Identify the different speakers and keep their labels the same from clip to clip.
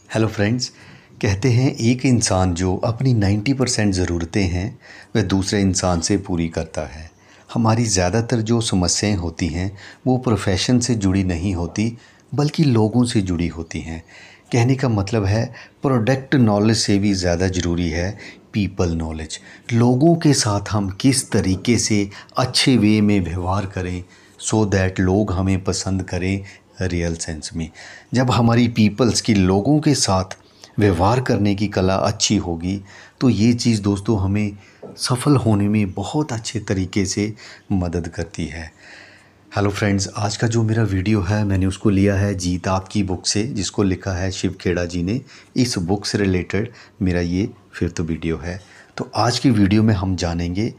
Speaker 1: Hello friends. कहते हैं एक इंसान जो अपनी 90% ज़रूरतें हैं वह दूसरे इंसान से पूरी करता है। हमारी ज़्यादातर जो समस्याएं होती हैं वो प्रोफेशन से जुड़ी नहीं होती बल्कि लोगों से जुड़ी होती हैं। कहने का मतलब है प्रोडक्ट नॉलेज से भी ज़्यादा ज़रूरी है पीपल नॉलेज। लोगों के साथ हम किस तरीके से अच्छे वे में व्यवहार करें सो दैट लोग हमें पसंद करें रियल सेंस में। जब हमारी पीपल्स की लोगों के साथ व्यवहार करने की कला अच्छी होगी तो ये चीज़ दोस्तों हमें सफल होने में बहुत अच्छे तरीके से मदद करती है। हेलो फ्रेंड्स, आज का जो मेरा वीडियो है मैंने उसको लिया है जीत आपकी बुक से, जिसको लिखा है शिव खेड़ा जी ने। इस बुक से रिलेटेड मेरा ये फिफ्थ वीडियो है। तो आज की वीडियो में हम जानेंगे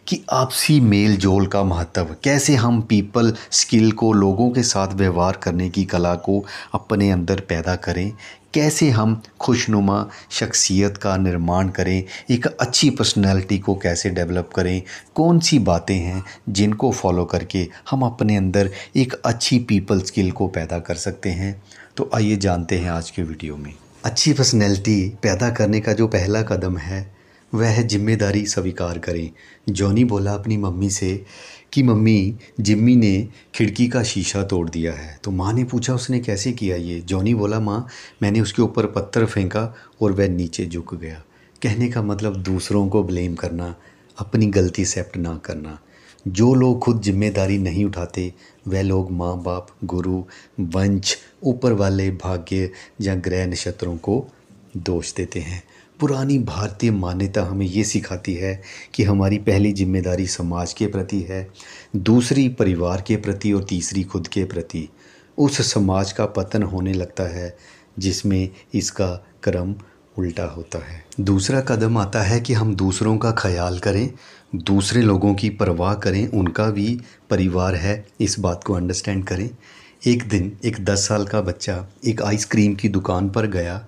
Speaker 1: कि आपसी मेल जोल का महत्व, कैसे हम पीपल स्किल को, लोगों के साथ व्यवहार करने की कला को अपने अंदर पैदा करें, कैसे हम खुशनुमा शख्सियत का निर्माण करें, एक अच्छी पर्सनैलिटी को कैसे डेवलप करें, कौन सी बातें हैं जिनको फॉलो करके हम अपने अंदर एक अच्छी पीपल स्किल को पैदा कर सकते हैं। तो आइए जानते हैं आज के वीडियो में। अच्छी पर्सनैलिटी पैदा करने का जो पहला कदम है वह है जिम्मेदारी स्वीकार करें। जॉनी बोला अपनी मम्मी से कि मम्मी, जिम्मी ने खिड़की का शीशा तोड़ दिया है। तो माँ ने पूछा उसने कैसे किया ये। जॉनी बोला माँ, मैंने उसके ऊपर पत्थर फेंका और वह नीचे झुक गया। कहने का मतलब दूसरों को ब्लेम करना, अपनी गलती एक्सेप्ट ना करना। जो लोग खुद जिम्मेदारी नहीं उठाते वह लोग माँ बाप, गुरु, वंश, ऊपर वाले, भाग्य या ग्रह नक्षत्रों को दोष देते हैं। पुरानी भारतीय मान्यता हमें ये सिखाती है कि हमारी पहली जिम्मेदारी समाज के प्रति है, दूसरी परिवार के प्रति और तीसरी खुद के प्रति। उस समाज का पतन होने लगता है जिसमें इसका क्रम उल्टा होता है। दूसरा कदम आता है कि हम दूसरों का ख्याल करें, दूसरे लोगों की परवाह करें, उनका भी परिवार है, इस बात को अंडरस्टैंड करें। एक दिन एक 10 साल का बच्चा एक आइसक्रीम की दुकान पर गया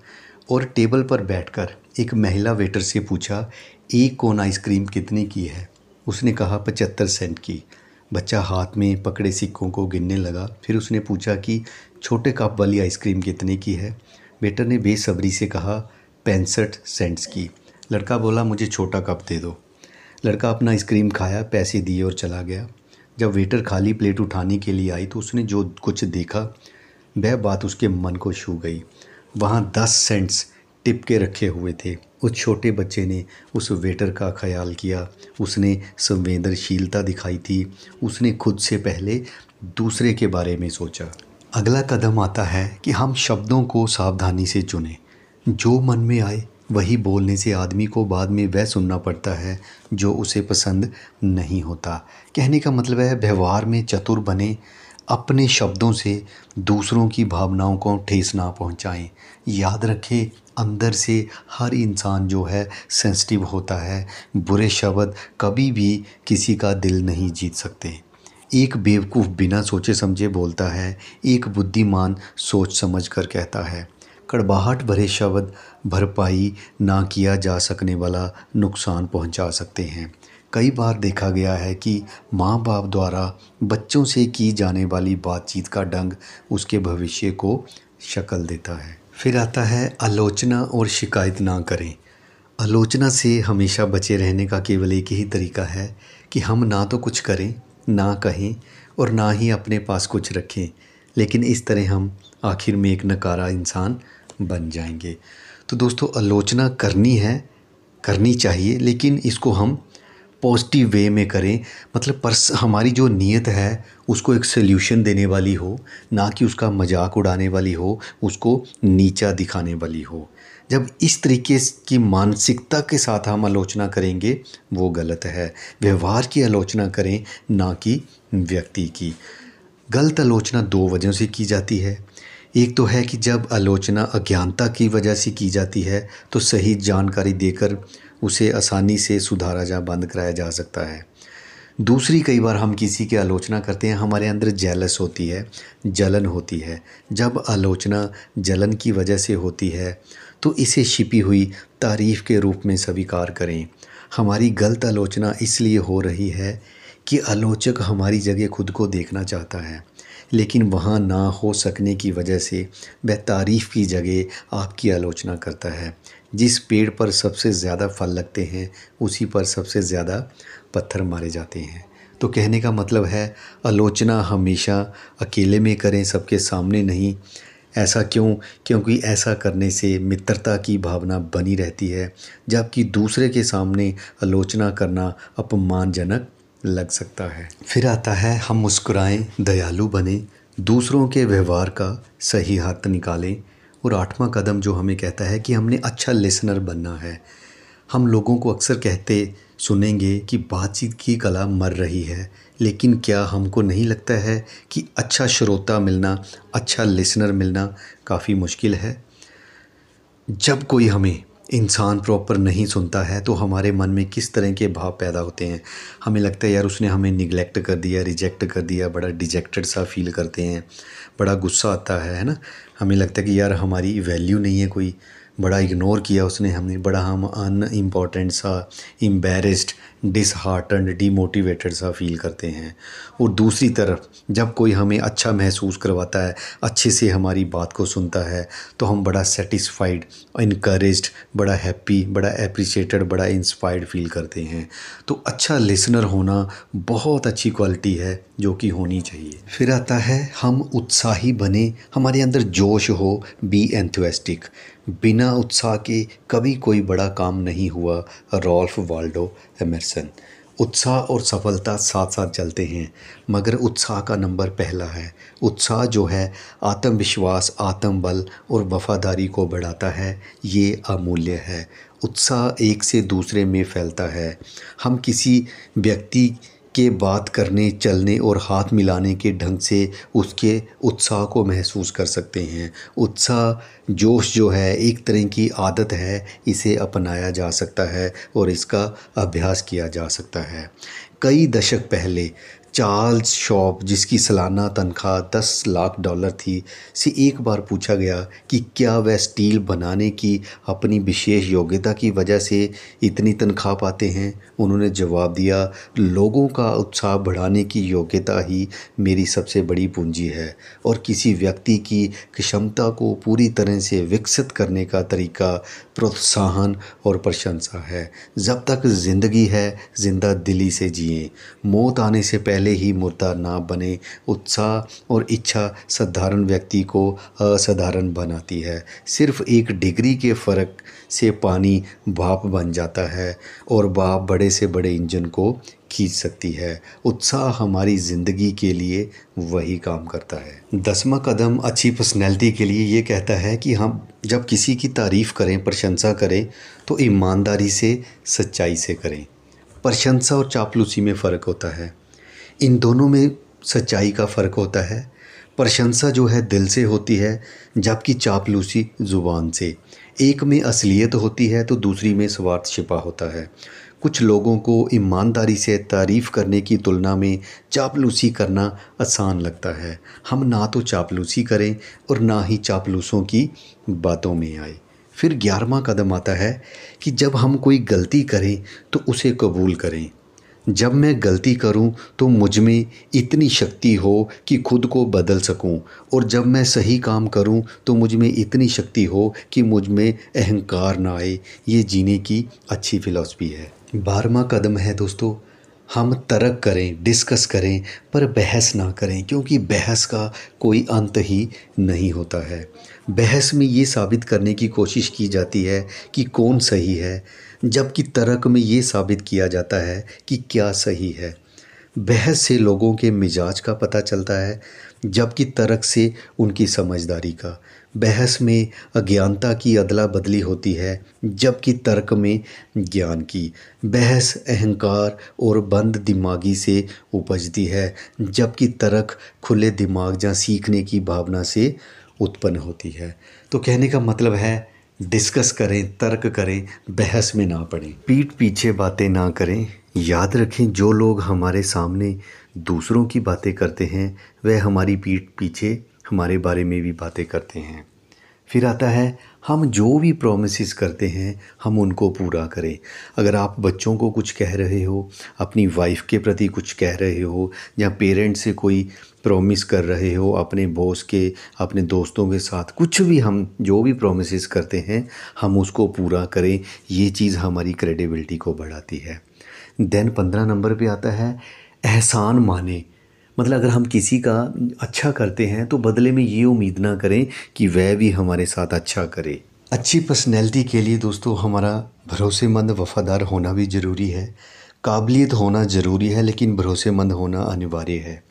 Speaker 1: और टेबल पर बैठकर एक महिला वेटर से पूछा, एक कोन आइसक्रीम कितने की है। उसने कहा 75 सेंट की। बच्चा हाथ में पकड़े सिक्कों को गिनने लगा। फिर उसने पूछा कि छोटे कप वाली आइसक्रीम कितने की है। वेटर ने बेसब्री से कहा 65 सेंट्स की। लड़का बोला मुझे छोटा कप दे दो। लड़का अपना आइसक्रीम खाया, पैसे दिए और चला गया। जब वेटर खाली प्लेट उठाने के लिए आई तो उसने जो कुछ देखा वह बात उसके मन को छू गई। वहाँ 10 सेंट्स टिप के रखे हुए थे। उस छोटे बच्चे ने उस वेटर का ख्याल किया, उसने संवेदनशीलता दिखाई थी, उसने खुद से पहले दूसरे के बारे में सोचा। अगला कदम आता है कि हम शब्दों को सावधानी से चुनें। जो मन में आए वही बोलने से आदमी को बाद में वह सुनना पड़ता है जो उसे पसंद नहीं होता। कहने का मतलब है व्यवहार में चतुर बने, अपने शब्दों से दूसरों की भावनाओं को ठेस ना पहुंचाएं। याद रखें, अंदर से हर इंसान जो है सेंसिटिव होता है। बुरे शब्द कभी भी किसी का दिल नहीं जीत सकते। एक बेवकूफ़ बिना सोचे समझे बोलता है, एक बुद्धिमान सोच समझ कर कहता है। कड़वाहट भरे शब्द भरपाई ना किया जा सकने वाला नुकसान पहुंचा सकते हैं। कई बार देखा गया है कि माँ बाप द्वारा बच्चों से की जाने वाली बातचीत का ढंग उसके भविष्य को शक्ल देता है। फिर आता है आलोचना और शिकायत ना करें। आलोचना से हमेशा बचे रहने का केवल एक ही तरीका है कि हम ना तो कुछ करें, ना कहें और ना ही अपने पास कुछ रखें। लेकिन इस तरह हम आखिर में एक नकारा इंसान बन जाएंगे। तो दोस्तों, आलोचना करनी है, करनी चाहिए, लेकिन इसको हम पॉजिटिव वे में करें। मतलब हमारी जो नीयत है उसको एक सल्यूशन देने वाली हो, ना कि उसका मजाक उड़ाने वाली हो, उसको नीचा दिखाने वाली हो। जब इस तरीके की मानसिकता के साथ हम आलोचना करेंगे वो गलत है। व्यवहार की आलोचना करें, ना कि व्यक्ति की। गलत आलोचना दो वजहों से की जाती है। एक तो है कि जब आलोचना अज्ञानता की वजह से की जाती है तो सही जानकारी देकर उसे आसानी से सुधारा जा, बंद कराया जा सकता है। दूसरी, कई बार हम किसी की आलोचना करते हैं, हमारे अंदर जेलस होती है, जलन होती है। जब आलोचना जलन की वजह से होती है तो इसे छिपी हुई तारीफ़ के रूप में स्वीकार करें। हमारी गलत आलोचना इसलिए हो रही है कि आलोचक हमारी जगह खुद को देखना चाहता है। लेकिन वहाँ ना हो सकने की वजह से वह तारीफ़ की जगह आपकी आलोचना करता है। जिस पेड़ पर सबसे ज़्यादा फल लगते हैं उसी पर सबसे ज़्यादा पत्थर मारे जाते हैं। तो कहने का मतलब है, आलोचना हमेशा अकेले में करें, सबके सामने नहीं। ऐसा क्यों? क्योंकि ऐसा करने से मित्रता की भावना बनी रहती है, जबकि दूसरे के सामने आलोचना करना अपमानजनक लग सकता है। फिर आता है, हम मुस्कुराएं, दयालु बने, दूसरों के व्यवहार का सही अर्थ निकालें। और 8वां कदम जो हमें कहता है कि हमने अच्छा लिसनर बनना है। हम लोगों को अक्सर कहते सुनेंगे कि बातचीत की कला मर रही है, लेकिन क्या हमको नहीं लगता है कि अच्छा श्रोता मिलना, अच्छा लिसनर मिलना काफ़ी मुश्किल है? जब कोई हमें इंसान प्रॉपर नहीं सुनता है तो हमारे मन में किस तरह के भाव पैदा होते हैं। हमें लगता है यार उसने हमें निगलेक्ट कर दिया, रिजेक्ट कर दिया, बड़ा डिजेक्टेड सा फील करते हैं, बड़ा गुस्सा आता है ना। हमें लगता है कि यार हमारी वैल्यू नहीं है कोई, बड़ा इग्नोर किया उसने हमने, बड़ा हम अनइम्पॉर्टेंट सा, एम्बैरेस्ड, डिसहार्टन्ड, डीमोटिवेटेड सा फील करते हैं। और दूसरी तरफ जब कोई हमें अच्छा महसूस करवाता है, अच्छे से हमारी बात को सुनता है, तो हम बड़ा सेटिस्फाइड, इनकरेज्ड, बड़ा हैप्पी, बड़ा एप्रिशिएटेड, बड़ा इंस्पायर्ड फील करते हैं। तो अच्छा लिसनर होना बहुत अच्छी क्वालिटी है जो कि होनी चाहिए। फिर आता है, हम उत्साही बने, हमारे अंदर जोश हो, बी एंथुसियास्टिक। बिना उत्साह के कभी कोई बड़ा काम नहीं हुआ। Ralph Waldo Emerson. उत्साह और सफलता साथ साथ चलते हैं, मगर उत्साह का नंबर पहला है। उत्साह जो है आत्मविश्वास, आत्मबल और वफादारी को बढ़ाता है, ये अमूल्य है। उत्साह एक से दूसरे में फैलता है। हम किसी व्यक्ति के बात करने, चलने और हाथ मिलाने के ढंग से उसके उत्साह को महसूस कर सकते हैं। उत्साह, जोश जो है एक तरह की आदत है, इसे अपनाया जा सकता है और इसका अभ्यास किया जा सकता है। कई दशक पहले चार्ल्स शॉप, जिसकी सालाना तनख्वाह $10 लाख थी, से एक बार पूछा गया कि क्या वह स्टील बनाने की अपनी विशेष योग्यता की वजह से इतनी तनख्वाह पाते हैं। उन्होंने जवाब दिया, लोगों का उत्साह बढ़ाने की योग्यता ही मेरी सबसे बड़ी पूंजी है, और किसी व्यक्ति की क्षमता को पूरी तरह से विकसित करने का तरीका प्रोत्साहन और प्रशंसा है। जब तक ज़िंदगी है, जिंदा दिली से जिएं, मौत आने से पहले ही मुर्दा ना बने। उत्साह और इच्छा साधारण व्यक्ति को असाधारण बनाती है। सिर्फ एक डिग्री के फ़र्क से पानी भाप बन जाता है और भाप बड़े से बड़े इंजन को खींच सकती है। उत्साह हमारी ज़िंदगी के लिए वही काम करता है। 10वां कदम अच्छी पर्सनैलिटी के लिए ये कहता है कि हम जब किसी की तारीफ़ करें, प्रशंसा करें, तो ईमानदारी से, सच्चाई से करें। प्रशंसा और चापलूसी में फ़र्क होता है, इन दोनों में सच्चाई का फ़र्क होता है। प्रशंसा जो है दिल से होती है, जबकि चापलूसी ज़ुबान से। एक में असलियत होती है तो दूसरी में स्वार्थ छिपा होता है। कुछ लोगों को ईमानदारी से तारीफ़ करने की तुलना में चापलूसी करना आसान लगता है। हम ना तो चापलूसी करें और ना ही चापलूसों की बातों में आए। फिर 11वां कदम आता है कि जब हम कोई गलती करें तो उसे कबूल करें। जब मैं गलती करूं तो मुझ में इतनी शक्ति हो कि खुद को बदल सकूं, और जब मैं सही काम करूं तो मुझ में इतनी शक्ति हो कि मुझ में अहंकार ना आए। ये जीने की अच्छी फ़िलॉसफ़ी है। 12वां कदम है दोस्तों, हम तर्क करें, डिस्कस करें, पर बहस ना करें, क्योंकि बहस का कोई अंत ही नहीं होता है। बहस में ये साबित करने की कोशिश की जाती है कि कौन सही है, जबकि तर्क में ये साबित किया जाता है कि क्या सही है। बहस से लोगों के मिजाज का पता चलता है, जबकि तर्क से उनकी समझदारी का। बहस में अज्ञानता की अदला बदली होती है, जबकि तर्क में ज्ञान की। बहस अहंकार और बंद दिमागी से उपजती है, जबकि तर्क खुले दिमाग या सीखने की भावना से उत्पन्न होती है। तो कहने का मतलब है, डिस्कस करें, तर्क करें, बहस में ना पड़ें। पीठ पीछे बातें ना करें। याद रखें, जो लोग हमारे सामने दूसरों की बातें करते हैं, वह हमारी पीठ पीछे हमारे बारे में भी बातें करते हैं। फिर आता है, हम जो भी प्रॉमिसेस करते हैं हम उनको पूरा करें। अगर आप बच्चों को कुछ कह रहे हो, अपनी वाइफ के प्रति कुछ कह रहे हो, या पेरेंट्स से कोई प्रॉमिस कर रहे हो, अपने बॉस के, अपने दोस्तों के साथ, कुछ भी हम जो भी प्रॉमिसेस करते हैं हम उसको पूरा करें। ये चीज़ हमारी क्रेडिबिलिटी को बढ़ाती है। देन 15 नंबर पे आता है एहसान माने। मतलब अगर हम किसी का अच्छा करते हैं तो बदले में ये उम्मीद ना करें कि वह भी हमारे साथ अच्छा करे। अच्छी पर्सनैलिटी के लिए दोस्तों हमारा भरोसेमंद वफ़ादार होना भी ज़रूरी है। काबिलियत होना ज़रूरी है लेकिन भरोसेमंद होना अनिवार्य है।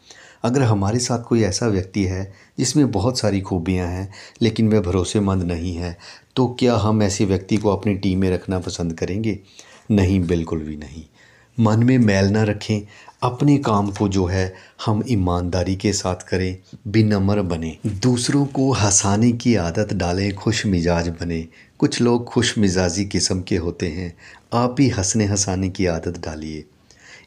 Speaker 1: अगर हमारे साथ कोई ऐसा व्यक्ति है जिसमें बहुत सारी खूबियां हैं लेकिन वह भरोसेमंद नहीं है, तो क्या हम ऐसे व्यक्ति को अपनी टीम में रखना पसंद करेंगे? नहीं, बिल्कुल भी नहीं। मन में मैल ना रखें। अपने काम को जो है हम ईमानदारी के साथ करें, विनम्र बने, दूसरों को हंसाने की आदत डालें, खुश मिजाज बने। कुछ लोग खुश मिजाजी किस्म के होते हैं, आप भी हंसने हंसाने की आदत डालिए।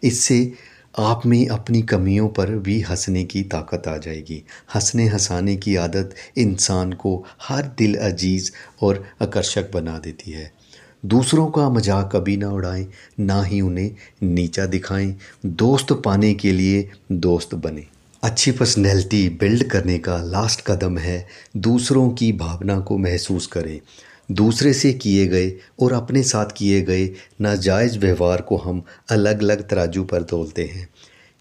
Speaker 1: इससे आप में अपनी कमियों पर भी हंसने की ताकत आ जाएगी। हंसने हंसाने की आदत इंसान को हर दिल अजीज़ और आकर्षक बना देती है। दूसरों का मजाक कभी ना उड़ाएं, ना ही उन्हें नीचा दिखाएं। दोस्त पाने के लिए दोस्त बने। अच्छी पर्सनैलिटी बिल्ड करने का लास्ट कदम है दूसरों की भावना को महसूस करें। दूसरे से किए गए और अपने साथ किए गए नाजायज़ व्यवहार को हम अलग अलग तराजू पर तोलते हैं।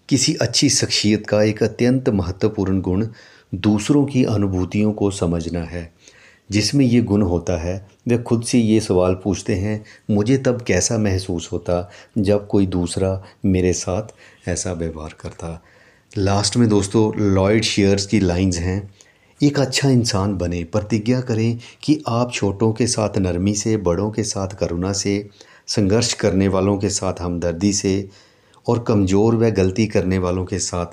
Speaker 1: किसी अच्छी शख्सियत का एक अत्यंत महत्वपूर्ण गुण दूसरों की अनुभूतियों को समझना है। जिसमें ये गुण होता है वे खुद से ये सवाल पूछते हैं, मुझे तब कैसा महसूस होता जब कोई दूसरा मेरे साथ ऐसा व्यवहार करता। लास्ट में दोस्तों लॉयड शेयर्स की लाइंस हैं, एक अच्छा इंसान बने, प्रतिज्ञा करें कि आप छोटों के साथ नरमी से, बड़ों के साथ करुणा से, संघर्ष करने वालों के साथ हमदर्दी से और कमज़ोर व गलती करने वालों के साथ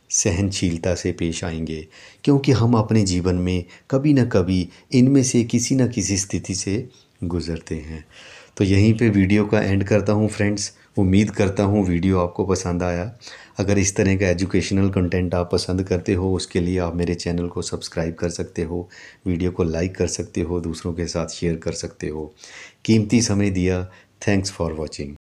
Speaker 1: सहनशीलता से पेश आएंगे। क्योंकि हम अपने जीवन में कभी न कभी इनमें से किसी न किसी स्थिति से गुज़रते हैं। तो यहीं पे वीडियो का एंड करता हूँ फ्रेंड्स। उम्मीद करता हूँ वीडियो आपको पसंद आया। अगर इस तरह का एजुकेशनल कंटेंट आप पसंद करते हो उसके लिए आप मेरे चैनल को सब्सक्राइब कर सकते हो, वीडियो को लाइक कर सकते हो, दूसरों के साथ शेयर कर सकते हो। कीमती समय दिया, थैंक्स फॉर वॉचिंग।